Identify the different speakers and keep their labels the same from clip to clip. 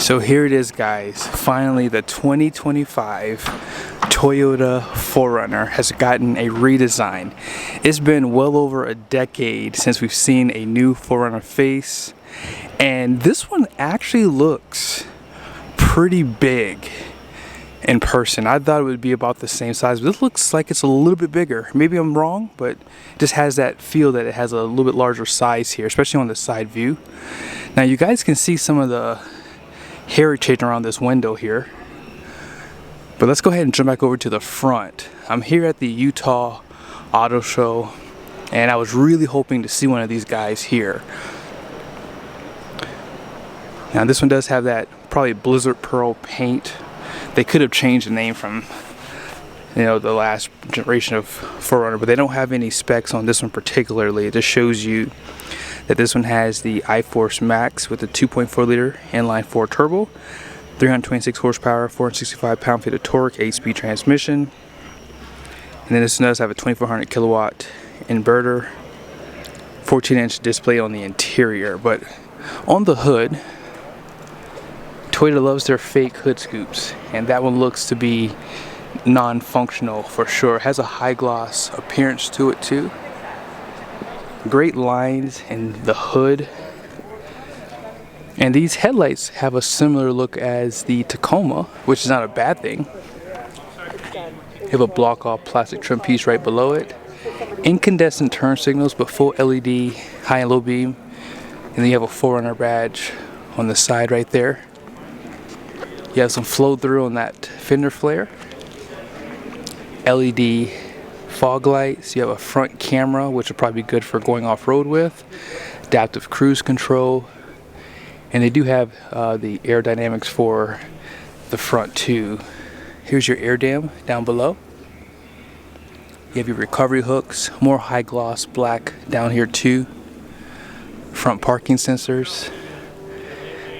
Speaker 1: So here it is, guys. Finally, the 2025 Toyota 4Runner has gotten a redesign. It's been well over a decade since we've seen a new 4Runner face, and this one actually looks pretty big in person. I thought it would be about the same size, but this looks like it's a little bit bigger. Maybe I'm wrong, but it just has that feel that it has a little bit larger size here, especially on the side view. Now you guys can see some of the heritage around this window here, but let's go ahead and jump back over to the front. I'm here at the Utah Auto Show, and I was really hoping to see one of these guys here. Now this one does have that probably Blizzard Pearl paint. They could have changed the name from, you know, the last generation of 4Runner, but they don't have any specs on this one particularly. It just shows you that this one has the iForce Max with the 2.4 liter inline 4 turbo, 326 horsepower, 465 pound-feet of torque, 8-speed transmission. And then this one does have a 2400 kilowatt inverter, 14-inch display on the interior. But on the hood, Toyota loves their fake hood scoops, and that one looks to be non-functional for sure. It has a high gloss appearance to it too. Great lines in the hood, and these headlights have a similar look as the Tacoma, which is not a bad thing. You have a block off plastic trim piece right below it, incandescent turn signals but full LED high and low beam, and then you have a 4Runner badge on the side right there. You have some flow through on that fender flare, LED fog lights. You have a front camera, which will probably be good for going off-road with, adaptive cruise control, and they do have the aerodynamics for the front too. Here's your air dam down below. You have your recovery hooks, more high gloss black down here too. Front parking sensors.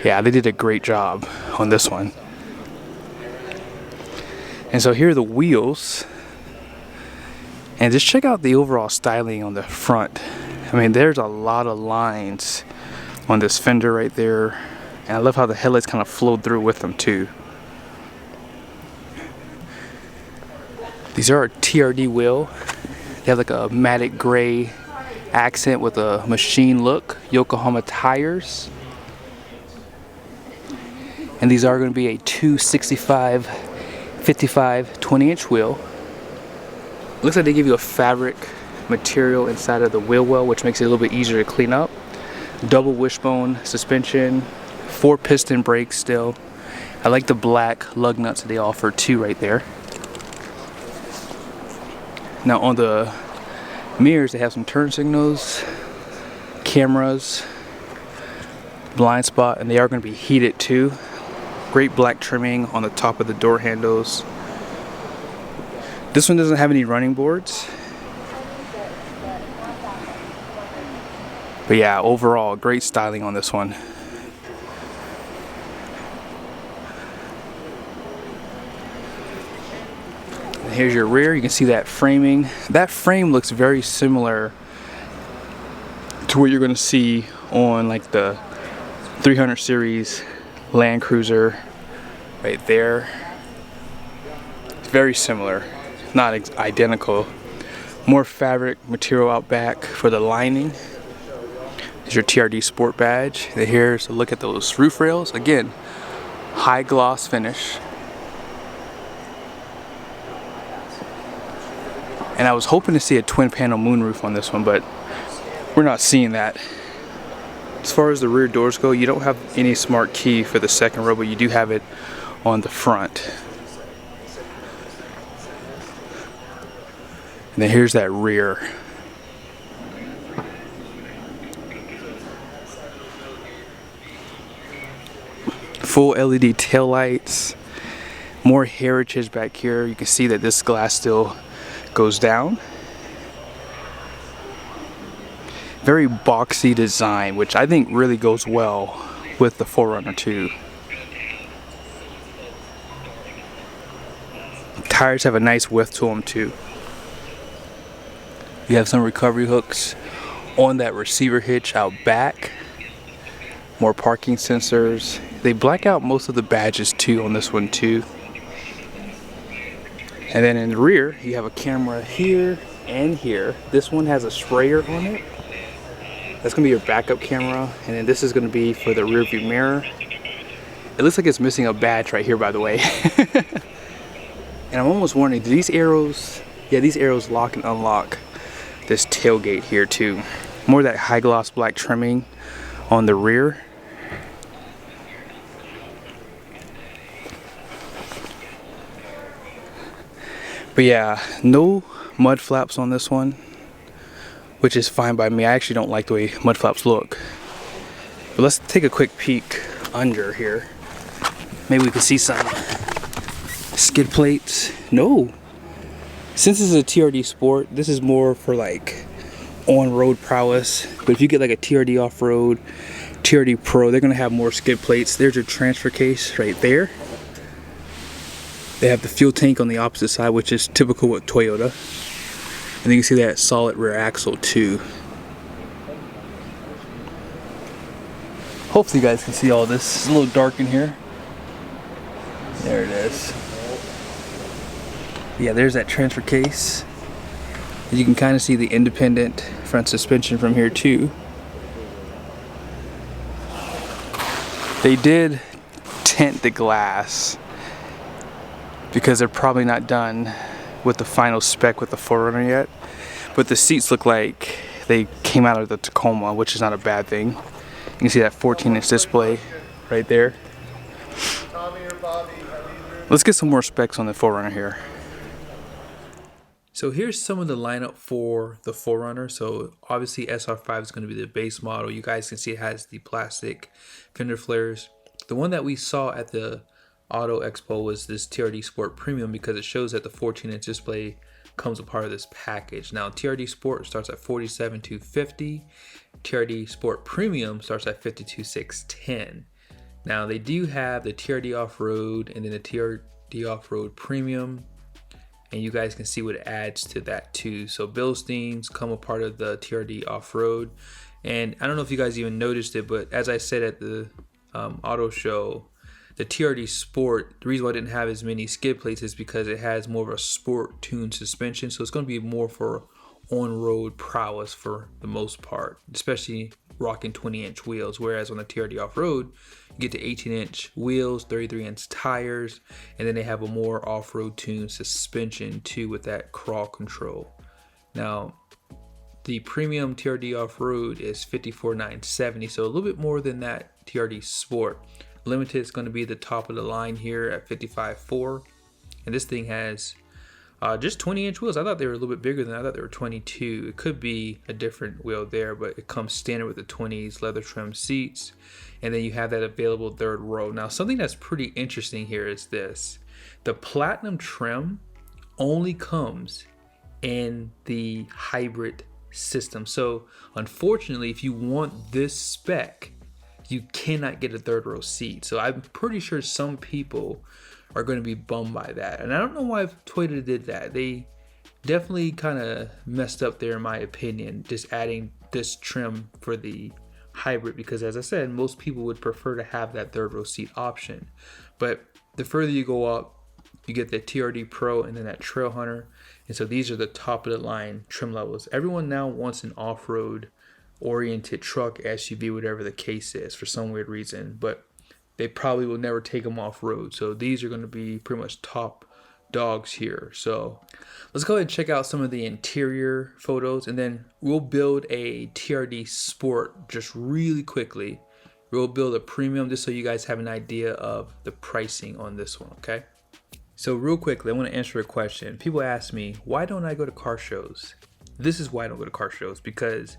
Speaker 1: Yeah, they did a great job on this one. And so here are the wheels. And just check out the overall styling on the front. I mean, there's a lot of lines on this fender right there. And I love how the headlights kind of flowed through with them too. These are a TRD wheel. They have like a matte gray accent with a machine look. Yokohama tires. And these are going to be a 265 55 20-inch wheel. Looks like they give you a fabric material inside of the wheel well, which makes it a little bit easier to clean up. Double wishbone suspension, 4-piston brakes still. I like the black lug nuts that they offer too right there. Now on the mirrors, they have some turn signals, cameras, blind spot, and they are going to be heated too. Great black trimming on the top of the door handles. This one doesn't have any running boards. But yeah, overall, great styling on this one. And here's your rear. You can see that framing. That frame looks very similar to what you're going to see on like the 300 series Land Cruiser right there. It's very similar. Not identical. More fabric material out back for the lining. There's your TRD Sport badge. And here's a look at those roof rails. Again, high gloss finish. And I was hoping to see a twin panel moonroof on this one, but we're not seeing that. As far as the rear doors go, you don't have any smart key for the second row, but you do have it on the front. And then here's that rear. Full LED taillights. More heritage back here. You can see that this glass still goes down. Very boxy design, which I think really goes well with the 4Runner too. Tires have a nice width to them too. You have some recovery hooks on that receiver hitch out back. More parking sensors. They black out most of the badges too on this one too. And then in the rear, you have a camera here and here. This one has a sprayer on it. That's gonna be your backup camera. And then this is gonna be for the rear view mirror. It looks like it's missing a badge right here, by the way. And I'm almost wondering, do these arrows, yeah, these arrows lock and unlock this tailgate here too. More of that high gloss black trimming on the rear. But yeah, no mud flaps on this one, which is fine by me. I actually don't like the way mud flaps look. But let's take a quick peek under here. Maybe we can see some skid plates. No. Since this is a TRD Sport, this is more for like on-road prowess. But if you get like a TRD Off-Road, TRD Pro, they're gonna have more skid plates. There's your transfer case right there. They have the fuel tank on the opposite side, which is typical with Toyota. And you can see that solid rear axle too. Hopefully you guys can see all this. It's a little dark in here. There it is. Yeah, there's that transfer case. You can kind of see the independent front suspension from here too. They did tint the glass because they're probably not done with the final spec with the 4Runner yet. But the seats look like they came out of the Tacoma, which is not a bad thing. You can see that 14-inch display right there. Let's get some more specs on the 4Runner here. So here's some of the lineup for the 4Runner. So obviously SR5 is going to be the base model. You guys can see it has the plastic fender flares. The one that we saw at the Auto Expo was this TRD Sport Premium because it shows that the 14-inch display comes a part of this package. Now TRD Sport starts at $47,250. TRD Sport Premium starts at $52,610. Now they do have the TRD Off-Road and then the TRD Off-Road Premium, and you guys can see what it adds to that too. So Bilsteins come a part of the TRD Off-Road, and I don't know if you guys even noticed it, but as I said at the auto show, the TRD Sport, the reason why I didn't have as many skid plates is because it has more of a sport tuned suspension. So it's going to be more for on-road prowess for the most part, especially rocking 20-inch wheels. Whereas on the TRD Off-Road, you get to 18-inch wheels, 33-inch tires, and then they have a more off-road tuned suspension too with that crawl control. Now, the premium TRD Off-Road is $54,970, so a little bit more than that TRD Sport. Limited is going to be the top of the line here at $55,400, and this thing has just 20-inch wheels. I thought they were a little bit bigger than I thought they were 22. It could be a different wheel there, but it comes standard with the 20s leather trim seats, and then you have that available third row. Now, something that's pretty interesting here is this: the platinum trim only comes in the hybrid system. So, unfortunately, if you want this spec, you cannot get a third row seat. So I'm pretty sure some people are going to be bummed by that. And I don't know why Toyota did that. They definitely kind of messed up there in my opinion, just adding this trim for the hybrid, because as I said, most people would prefer to have that third row seat option. But the further you go up, you get the TRD Pro and then that Trail Hunter. And so these are the top of the line trim levels. Everyone now wants an off-road oriented truck, SUV, whatever the case is, for some weird reason, but they probably will never take them off road. So these are going to be pretty much top dogs here. So let's go ahead and check out some of the interior photos, and then we'll build a TRD Sport just really quickly. We'll build a premium just so you guys have an idea of the pricing on this one, okay? So real quickly, I want to answer a question. People ask me, why don't I go to car shows? This is why I don't go to car shows, because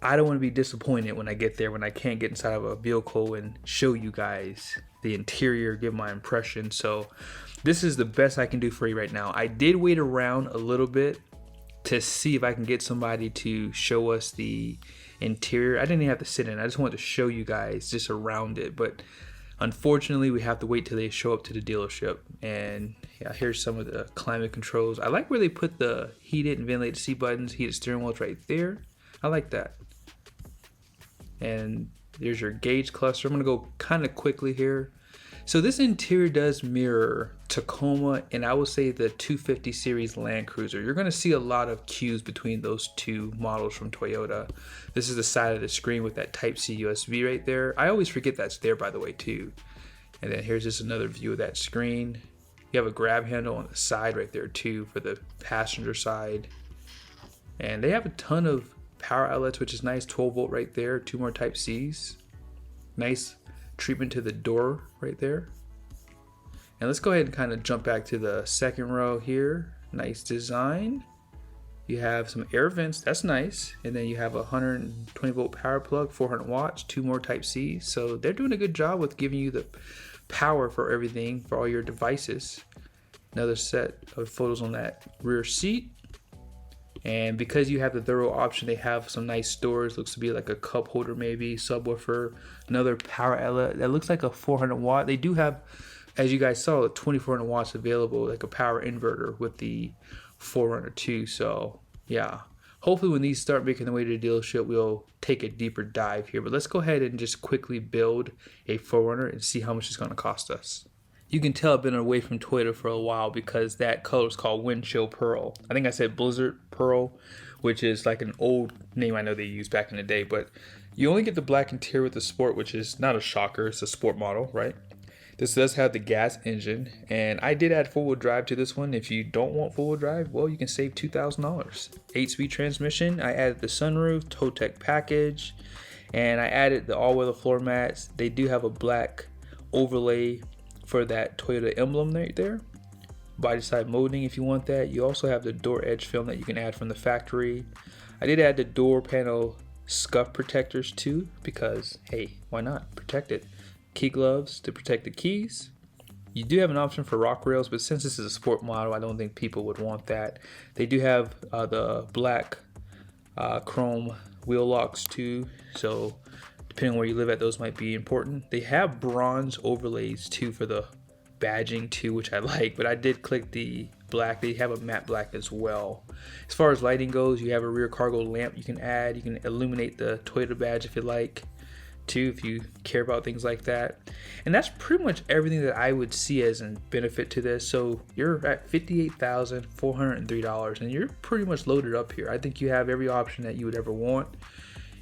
Speaker 1: I don't want to be disappointed when I get there, when I can't get inside of a vehicle and show you guys the interior, give my impression. So this is the best I can do for you right now. I did wait around a little bit to see if I can get somebody to show us the interior. I didn't even have to sit in. I just wanted to show you guys just around it. But unfortunately, we have to wait till they show up to the dealership. And yeah, here's some of the climate controls. I like where they put the heated and ventilated seat buttons, heated steering wheels right there. I like that. And There's your gauge cluster. I'm gonna go kind of quickly here. So this interior does mirror Tacoma and I will say the 250 series Land Cruiser. You're gonna see a lot of cues between those two models from Toyota. This is the side of the screen with that Type-C USB right there. I always forget that's there, by the way, too. And then here's just another view of that screen. You have a grab handle on the side right there too for the passenger side. And they have a ton of power outlets, which is nice. 12 volt right there, 2 more Type-Cs. Nice treatment to the door right there. And let's go ahead and kind of jump back to the second row here. Nice design. You have some air vents, that's nice. And then you have a 120 volt power plug, 400 watts, 2 more Type-C. So they're doing a good job with giving you the power for everything, for all your devices. Another set of photos on that rear seat. And because you have the thorough option, they have some nice storage. Looks to be like a cup holder, maybe subwoofer. Another power outlet that looks like a 400 watt. They do have, as you guys saw, 2400 watts available, like a power inverter with the 4Runner too. So yeah, hopefully when these start making their way to the dealership, we'll take a deeper dive here. But let's go ahead and just quickly build a 4Runner and see how much it's going to cost us. You can tell I've been away from Toyota for a while because that color is called Windshield Pearl. I think I said Blizzard Pearl, which is like an old name I know they used back in the day. But you only get the black interior with the Sport, which is not a shocker. It's a Sport model, right? This does have the gas engine, and I did add 4-wheel drive to this one. If you don't want 4-wheel drive, well, you can save $2,000. 8-speed transmission. I added the sunroof, ToTech package, and I added the all-weather floor mats. They do have a black overlay for that Toyota emblem right there. Body side molding if you want that. You also have the door edge film that you can add from the factory. I did add the door panel scuff protectors too because, hey, why not? Protect it. Key gloves to protect the keys. You do have an option for rock rails, but since this is a sport model, I don't think people would want that. They do have the black chrome wheel locks too, so depending on where you live at, those might be important. They have bronze overlays too for the badging too, which I like, but I did click the black. They have a matte black as well. As far as lighting goes, you have a rear cargo lamp you can add. You can illuminate the Toyota badge if you like too, if you care about things like that. And that's pretty much everything that I would see as a benefit to this. So you're at $58,403 and you're pretty much loaded up here. I think you have every option that you would ever want.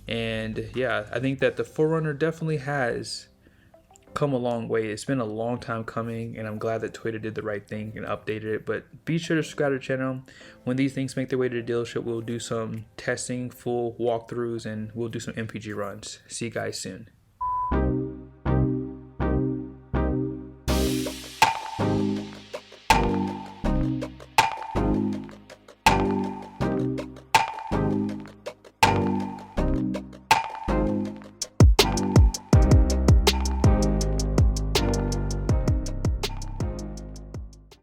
Speaker 1: And yeah, I think that the 4Runner definitely has come a long way. It's been a long time coming, and I'm glad that Toyota did the right thing and updated it. But be sure to subscribe to the channel. When these things make their way to the dealership, we'll do some testing, full walkthroughs, and we'll do some MPG runs. See you guys soon.